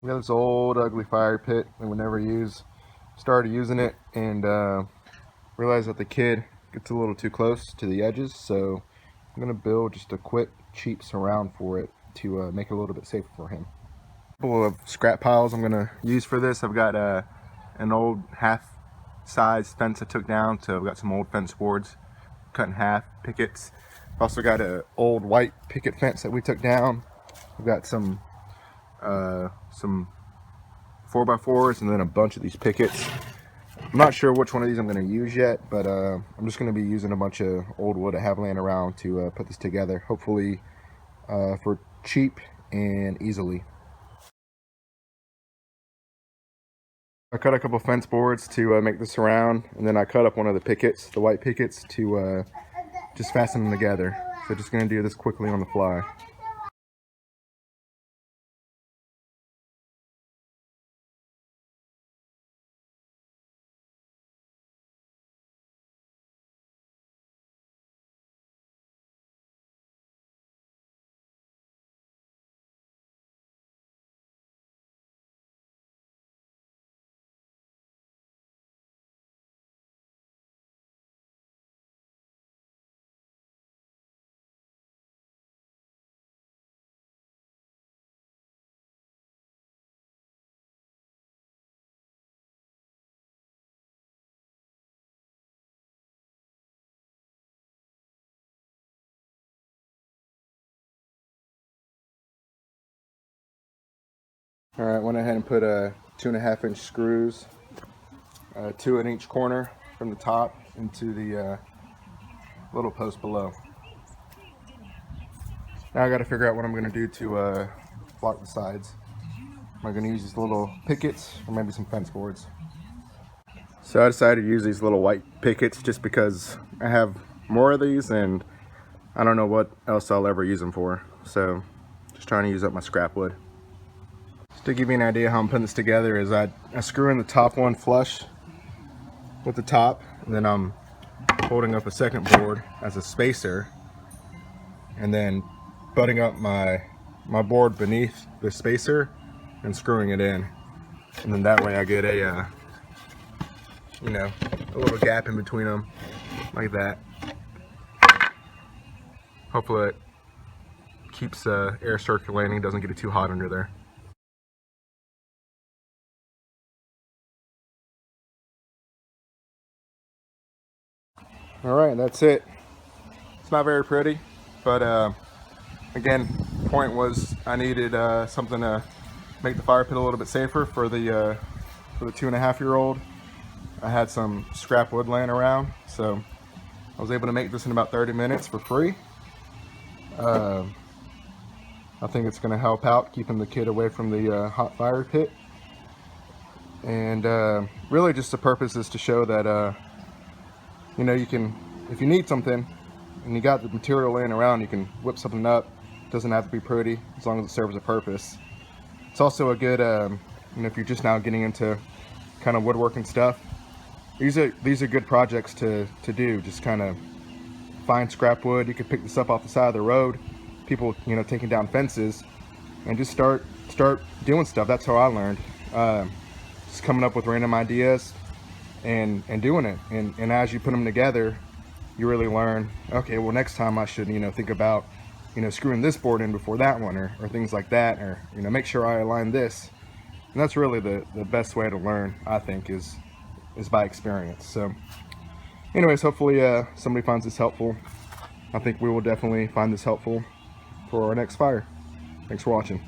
We got this old ugly fire pit that we never use. Started using it and realized that the kid gets a little too close to the edges, so I'm gonna build just a quick, cheap surround for it to make it a little bit safer for him. A couple of scrap piles I'm gonna use for this. I've got an old half-size fence I took down, so I've got some old fence boards cut in half, pickets. I've also got an old white picket fence that we took down. I've got some 4x4s and then a bunch of these pickets. I'm not sure which one of these I'm going to use yet, but I'm just going to be using a bunch of old wood I have laying around to put this together, hopefully for cheap and easily. I cut a couple fence boards to make this around, and then I cut up one of the pickets, the white pickets, to just fasten them together. So just going to do this quickly on the fly. Alright, went ahead and put 2.5 inch screws, 2 in each corner from the top into the little post below. Now I got to figure out what I'm going to do to block the sides. Am I going to use these little pickets or maybe some fence boards? So I decided to use these little white pickets just because I have more of these and I don't know what else I'll ever use them for. So just trying to use up my scrap wood. Just to give you an idea how I'm putting this together is I screw in the top one flush with the top, and then I'm holding up a second board as a spacer and then butting up my board beneath the spacer and screwing it in, and then that way I get a you know, a little gap in between them like that. Hopefully it keeps air circulating, doesn't get it too hot under there. Alright, that's it. It's not very pretty, but again, the point was I needed something to make the fire pit a little bit safer for the 2.5-year-old. I had some scrap wood laying around, so I was able to make this in about 30 minutes for free. I think it's going to help out keeping the kid away from the hot fire pit, and really just the purpose is to show that you know, you can, if you need something and you got the material laying around, you can whip something up. It doesn't have to be pretty as long as it serves a purpose. It's also a good you know, if you're just now getting into kind of woodworking stuff, these are good projects to do. Just kind of find scrap wood. You could pick this up off the side of the road, people, you know, taking down fences, and just start doing stuff. That's how I learned, just coming up with random ideas and doing it, and as you put them together, you really learn, okay, well, next time I should, you know, think about, you know, screwing this board in before that one, or things like that, or, you know, make sure I align this. And that's really the best way to learn, I think, is by experience. So anyways, hopefully somebody finds this helpful. I think we will definitely find this helpful for our next fire. Thanks for watching.